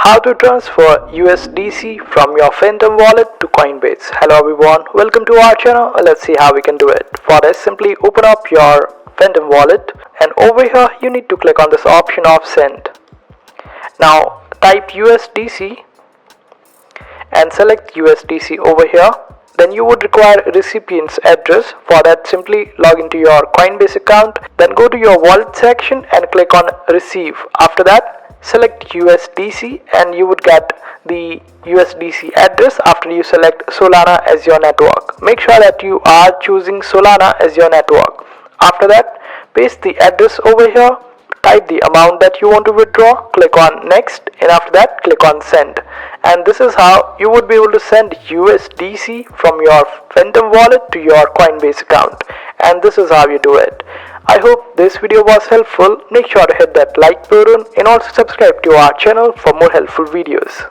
How to transfer USDC from your Phantom wallet to Coinbase. Hello everyone, welcome to our channel. Let's see how we can do it. For this, simply open up your Phantom wallet and over here you need to click on this option of send. Now type USDC and select USDC over here. Then you would require a recipient's address. For that, simply log into your Coinbase account, then go to your wallet section and click on receive. After that, select USDC and you would get the USDC address after you select Solana as your network. Make sure that you are choosing Solana as your network. After that, paste the address over here, type the amount that you want to withdraw, click on next, and after that click on send. And this is how you would be able to send USDC from your Phantom wallet to your Coinbase account. And this is how you do it. I hope this video was helpful. Make sure to hit that like button and also subscribe to our channel for more helpful videos.